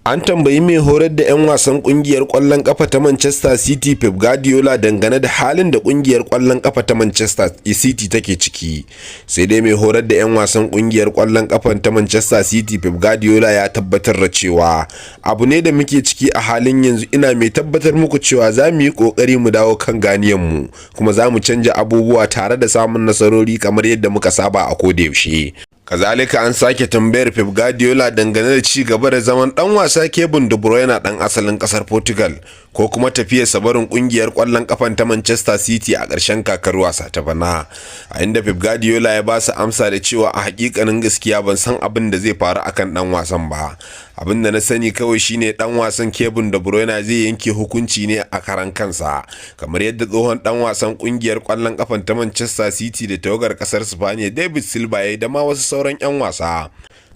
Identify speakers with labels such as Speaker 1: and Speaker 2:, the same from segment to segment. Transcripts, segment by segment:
Speaker 1: An tambayi mai horar da 'yan wasan kungiyar kwallon kafa ta Manchester City Pep Guardiola dangane da halin da kungiyar kwallon kafa ta Manchester City take ciki. Sai dai mai horar da 'yan wasan kungiyar kwallon kafa ta Manchester City Pep Guardiola ya tabbatar da cewa abu ne da muke ciki a halin yanzu, ina mai tabbatar muku cewa za mu yi kokari mu dawo kan ganiyanmu kuma za mu canja abubuwa tare da samun nasarori kamar yadda muka saba a koda yaushe. Kazalika an sake tambayar Pep Guardiola dangane da ci gaba da zaman dan wasa Kevin De Bruyne dan asalin kasar Portugal ko kuma tafiyarsa barin kungiyar kwallon kafan ta Manchester City a ƙarshen kakar wasa ta bana, a inda Pep Guardiola ya ba su amsa da cewa a hakikanin gaskiya ban san abin da zai faru akan dan wasan ba. Abin da na sani kawai shine dan wasan Kevin De Bruyne zai yanke hukunci ne a karan kansa, kamar yadda tsohon dan wasan kungiyar kwallon kafan ta Manchester City da tawagar kasar Spain David Silva ya da ma wasu sauran 'yan wasa.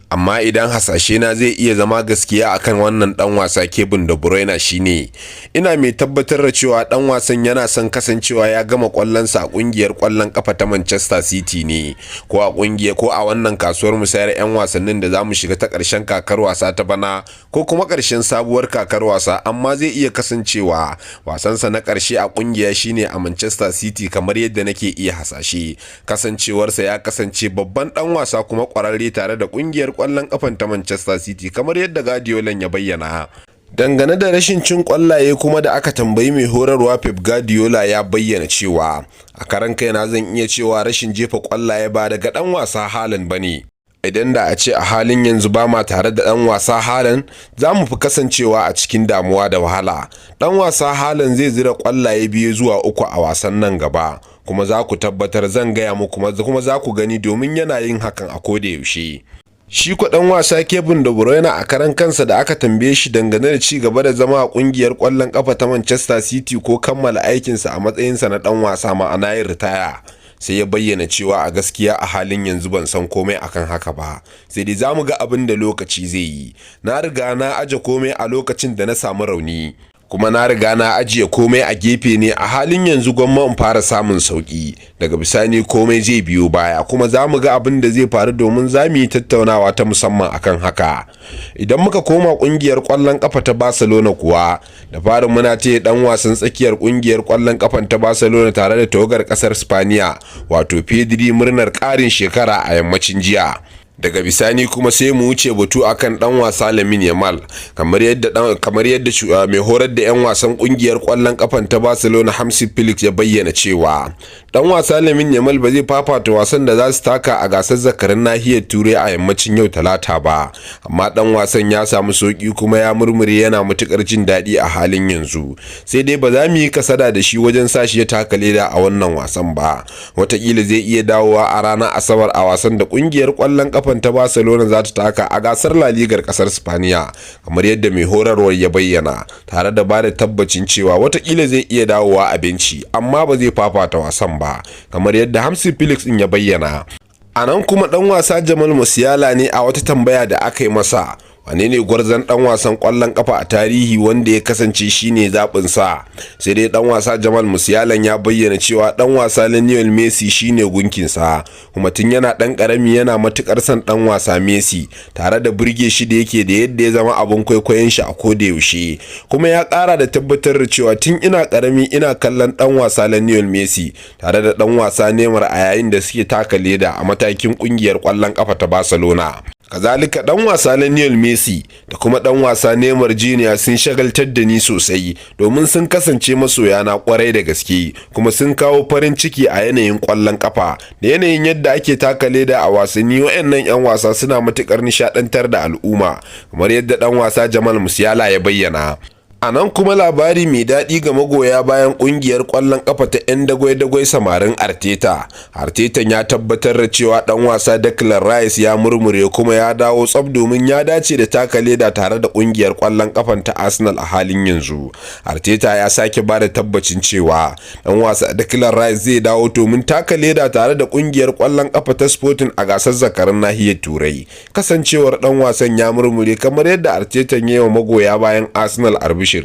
Speaker 1: Amma idan hasashe na zai iya zama gaskiya akan wannan dan wasa Kevin De Bruyne shine, ina mai tabbatar da cewa dan wasan yana son kasancewa ya gama kwallonsa a kungiyar kwallon kafa ta Manchester City ne, ko a kungiya ko a wannan kasuwar musayar 'yan wasannin da zamu shiga ta karshen kakar wasa ta bana ko kuma karshen sabuwar kakar wasa. Amma zai iya kasancewa wasansa na karshe a kungiya shine a Manchester City, kamar yadda nake iya hasashe, kasancewarsa ya kasance babban dan wasa kuma kwararre tare da kungiyar kwallon kafan ta Manchester City, kamar yadda Guardiola ya bayyana. Dangane da rashin cin kwallaye kuma da aka tambayi mai horarwa Pep Guardiola ya bayyana cewa a karan kaina zan iya cewa rashin jefa kwallaye ba daga dan wasa Haaland bane. Idan da a ce a halin yanzu ba ma tare da dan wasa Haaland, za mu fi kasancewa a cikin damuwa da wahala. Dan wasa Haaland zai zira kwallaye 2 zuwa 3 a wasan nan gaba, kuma za ku tabbatar zan gaya muku kuma za ku gani domin yana yin hakan a koda yaushe. Shi ko dan wasa Kevin De Bruyne a karan kansa da aka tambaye shi dangane da ci gaba da zama a kungiyar kwallon kafa ta Manchester City ko kammala aikinsa a matsayinsa na dan wasa, ma'ana yin ritaya, sai ya bayyana cewa a gaskiya a halin yanzu ban san komai akan haka ba, sai dai zamu ga abin da lokaci zai yi. Na riga na aje komai a lokacin da na samu rauni, kuma na riga na ajiye komai a gefe ne. A halin yanzu gwamma in fara samun sauki, daga bisani komai zai biyo baya, kuma za mu ga abin da zai faru domin za mu yi tattaunawa ta musamman akan haka. Idan muka koma kungiyar kwallon kafa ta Barcelona kuwa, da farin muna ce dan wasan tsakiyar kungiyar kwallon kafan ta Barcelona tare da tawagar kasar Spaniya wato Pedri murnar karin shekara a yammacin jiya. Daga bisani kuma sai mu wuce batu akan dan wasa Lamine Yamal, kamar yadda mai horar da 'yan wasan kungiyar kwallon kafan ta Barcelona Hansi Flick ya bayyana cewa dan wasa Lamine Yamal ba zai fafata wasan da za su taka a gasar zakarin nahiyar Turai a yammacin yau Talata ba, amma dan wasan ya samu sauki kuma ya murmure yana matukar jin daɗi a halin yanzu. Sai dai ba za mu yi kasada da shi wajen sashi ya taka leda a wannan wasan ba, watakila zai iya dawowa a ranar Asabar a wasan da kungiyar kwallon kafa ta Barcelona za ta taka a gasar La Ligar kasar Spaniya, kamar yadda mai horarwar ya bayyana, tare da ba da tabbacin cewa watakila zai iya dawowa a benci amma ba zai fafata wasan ba, kamar yadda Hansi Flick din ya bayyana. A nan kuma dan wasa Jamal Musiala ne a wata tambaya da aka yi masa wane ne gwarzon dan wasan kwallon kafa a tarihi wanda ya kasance shine zaɓin sa, sai dai dan wasa Jamal Musiala ya bayyana cewa dan wasa Lionel Messi shine gunkin sa, kuma tun yana dan karami yana matukar son dan wasa Messi, tare da burge shi da yake da yadda ya zama abun kwaikwayon shi a koda yaushe. Kuma ya kara da tabbatar da cewa tun ina karami ina kallon dan wasa Lionel Messi tare da dan wasa Neymar a yayin da suke taka leda a matakin kungiyar kwallon kafa ta Barcelona. Kazalika dan wasa Lionel Messi da kuma dan wasa Neymar Jr sun shagaltar da ni sosai, domin sun kasance masoya na kwarai da gaske, kuma sun kawo farin ciki a yanayin kwallon kafa da yanayin yadda ake taka leda a wasanni. Wayannan yan wasa suna matukar nishadantar da al'umma, kamar yadda dan wasa Jamal Musiala ya bayyana. A nan kuma labari mai daɗi ga magoya bayan ƙungiyar ƙwallon ƙafa ta 'yan dagwai-dagwai samarin Arteta. Artetan ya tabbatar da cewa ɗan wasa Declan Rice ya murmure kuma ya dawo tsab domin ya dace da taka leda tare da ƙungiyar ƙwallon ƙafan ta Arsenal a halin yanzu. Arteta ya sake ba da tabbacin cewa ɗan wasa Declan Rice zai dawo domin taka leda tare da ƙungiyar ƙwallon ƙafa ta Sporting a gasar zakarin nahiyar Turai. Kasancewar ɗan wasan ya murmure kamar yadda Artetan ya yi wa magoya bayan Arsenal arbishir.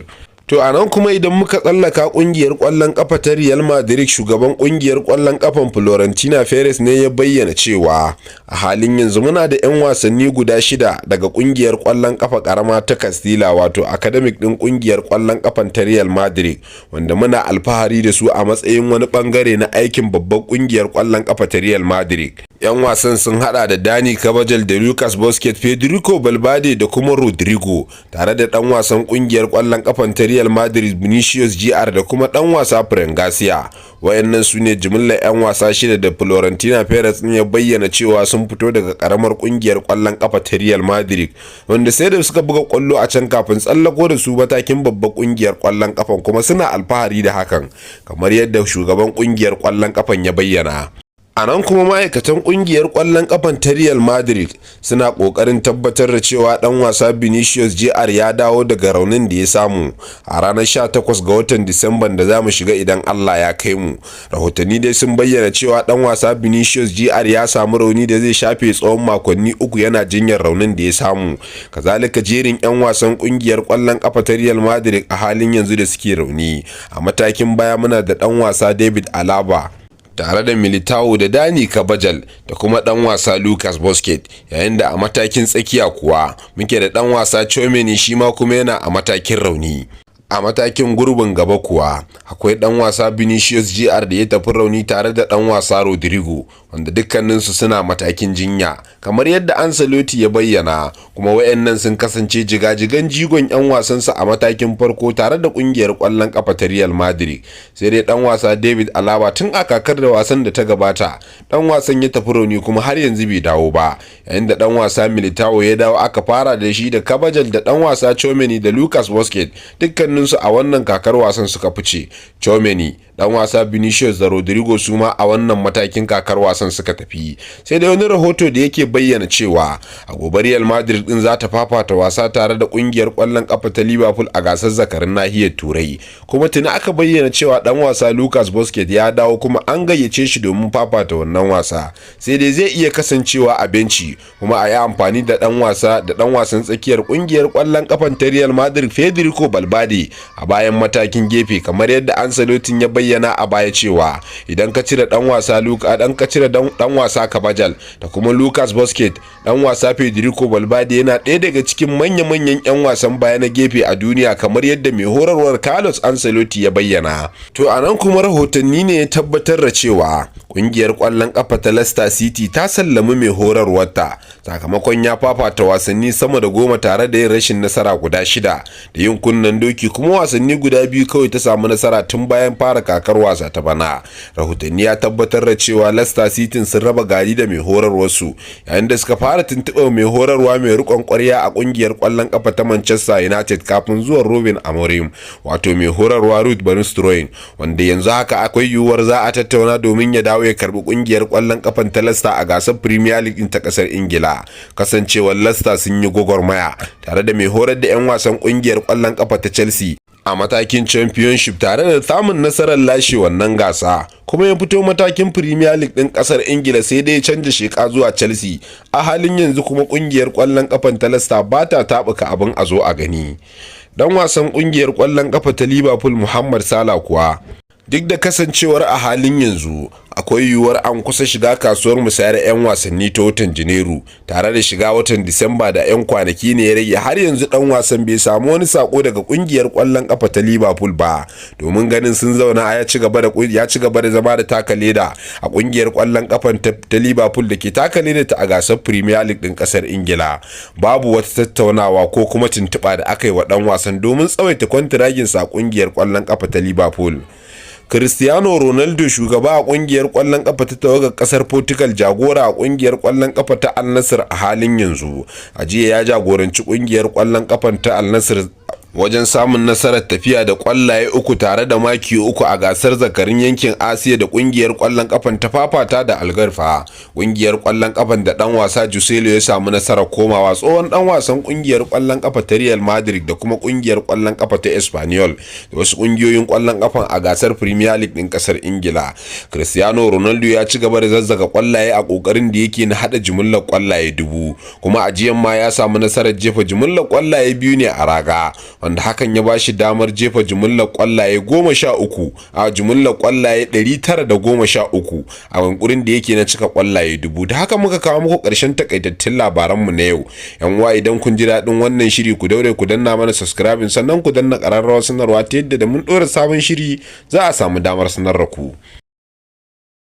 Speaker 1: To a nan kuma idan muka tsallaka kungiyar kwallon kafa ta Real Madrid, shugaban kungiyar kwallon kafan Florentina Perez ne ya bayyana cewa a halin yanzu muna da 'yan wasanni guda 6 daga kungiyar kwallon kafa karama ta Castilla, wato academic din kungiyar kwallon kafan ta Real Madrid, wanda muna alfahari da su a matsayin wani bangare na aikin babban kungiyar kwallon kafa ta Real Madrid. 'Yan wasan sun hada da Dani Carvajal da Lucas Vazquez, Federico Valverde da kuma Rodrigo, tare da dan wasan kungiyar kwallon kafan ta Real Madrid Vinicius Jr da kuma dan wasa Fran Garcia. Wayannan su ne jimillar 'yan wasa 6 da Florentina Perez ya bayyana cewa sun fito daga karamar kungiyar kwallon kafa ta Real Madrid, wanda sai da suka buga kwallo a can kafin tsallako da su matakin babbar kungiyar kwallon kafan, kuma suna alfahari da hakan, kamar yadda shugaban kungiyar kwallon kafan ya bayyana. A nan kuma ma'aikatan kungiyar kwallon kafan ta Real Madrid suna kokarin tabbatar da cewa dan wasa Vinicius Jr ya dawo daga raunin da ya samu a ranar 18 ga watan Disamban da zamu shiga idan Allah ya kai mu. Rahotanni dai sun bayyana cewa dan wasa Vinicius Jr ya samu rauni da zai shafe tsawon makonni 3 yana jinyar raunin da ya samu. Kazalika jerin 'yan wasan kungiyar kwallon kafa ta Real Madrid a halin yanzu da suke rauni. A matakin baya muna da dan wasa David Alaba tare da Militao da Dani Carvajal da kuma dan wasa Lucas Vazquez, yayin da a matakin tsakiya kuwa muke da dan wasa Tchouameni, shi ma kuma yana a matakin rauni. A matakin gurbin gaba kuwa akwai dan wasa Vinicius Jr da ya tafi rauni tare da dan wasa Rodrigo, wanda dukkaninsu suna matakin jinya kamar yadda Ancelotti ya bayyana, kuma wayannan sun kasance jigajigan jigon 'yan wasansa a matakin farko tare da kungiyar kwallon kafa ta Real Madrid. Sai dai dan wasa David Alaba tun a kakar da wasan da ta gabata dan wasan ya tafi rauni kuma har yanzu bai dawo ba, yayin da dan wasa Militao ya dawo aka fara da shi da Carvajal da dan wasa Tchouameni da Lucas Vazquez, dukkanin su a wannan kakar wasan suka fice. Tchouameni, dan wasa Vinicius da Rodrigo su ma a wannan matakin kakar wasan suka tafi. Sai da wani rahoto da yake bayyana cewa a gobe Real Madrid din za ta fafata wasa tare da kungiyar kwallon kafa ta Liverpool a gasar zakarin nahiyar Turai, kuma tuni aka bayyana cewa dan wasa Lucas Vazquez ya dawo kuma an gayyace shi domin fafata wannan wasa. Sai dai zai iya kasancewa a benci kuma a yi amfani da dan wasan tsakiyar kungiyar kwallon kafan ta Real Madrid Federico Valverde a bayan matakin gefe, kamar yadda Ancelotti ya bayyana a baya cewa idan ka cire dan wasa Carvajal da kuma Lucas Vazquez, dan wasa Federico Valverde yana ɗaya daga cikin manya-manyan 'yan wasan baya na gefe a duniya, kamar yadda mai horarwar Carlos Ancelotti ya bayyana. To a nan kuma rahotanni ne ya tabbatar da cewa kungiyar kwallon kafa ta Leicester City ta sallami mai horarwarta sakamakon ya fafata wasanni sama da 10 tare da yin rashin nasara guda 6 da yin kunnen doki, kuma wasanni guda 2 kawai ta samu nasara tun bayan fara kakar wasa ta bana. Rahotanni ya tabbatar da cewa Leicester City sun raba gari da mai horarwarsu, yayin da suka fara tuntuɓar mai horarwa mai rikon ƙwarya a kungiyar kwallon kafa ta Manchester United kafin zuwan Ruben Amorim, wato mai horarwa Ruud van Nistelrooy, wanda yanzu haka akwai yiwuwar za a tattauna domin ya dawo ya karbi kungiyar kwallon kafan ta Leicester a gasar Premier League ta kasar Ingila. Kasancewar Leicester sun yi gwagwarmaya tare da mai horar da 'yan wasan kungiyar kwallon kafa ta Chelsea a matakin Championship tare da samun nasarar lashe wannan gasa, kuma ya fito matakin Premier League din kasar Ingila sai dai ya canja sheka zuwa Chelsea. A halin yanzu kuma kungiyar kwallon kafan ta Leicester ba ta tabuka abin a zo a gani. Dan wasan kungiyar kwallon kafa ta Liverpool Mohamed Salah kuwa, duk da kasancewar a halin yanzu akwai yiwuwar an kusa shiga kasuwar musayar 'yan wasanni ta watan Janairu tare da shiga watan Disamba da 'yan kwanaki ne ya rage, har yanzu dan wasan bai samu wani sako daga kungiyar kwallon kafa ta Liverpool ba, domin ganin sun zauna ya ci gaba da zama da taka leda a kungiyar kwallon kafan ta Liverpool da ke taka leda ta a gasar Premier League din kasar Ingila. Babu wata tattaunawa ko kuma tuntuɓa da aka yi wa dan wasan domin tsawaita kwantiragin sa kungiyar kwallon kafa ta Liverpool. Cristiano Ronaldo, shugaba a kungiyar kwallon kafa ta tawagar kasar Portugal, jagora a kungiyar kwallon kafa ta Al Nassr a halin yanzu, a jiya ya jagoranci kungiyar kwallon kafan ta Al Nassr wajen samun nasarar tafiya da kwallaye 3 tare da maki 3 a gasar zakarin yankin Asiya da kungiyar kwallon kafan ta fafata da Algarfa. Kungiyar kwallon kafan da dan wasa Joselu ya samu nasarar komawa tsohon dan wasan kungiyar kwallon kafa ta Real Madrid da kuma kungiyar kwallon kafa ta Espanyol da wasu kungiyoyin kwallon kafan a gasar Premier League din kasar Ingila. Cristiano Ronaldo ya ci gaba da zazzaga kwallaye a kokarin da yake na hada jimillar kwallaye 1000, kuma a jiyan ma ya samu nasarar jefa jimillar kwallaye 2 ne a raga. wanda hakan ya bashi damar jefa jumlar kwallaye 13 a jumlar kwallaye 913 a yankurin da yake na cika kwallaye 1000. Da haka muka kawo muku ƙarshen takaitattun labaranmu na yau. Yan uwa, idan kun ji daɗin wannan shiri ku daure ku danna mana subscribing sannan ku danna ƙararrawar sanarwa ta yadda da mun ɗora sabon shiri za a samu damar sanar da ku.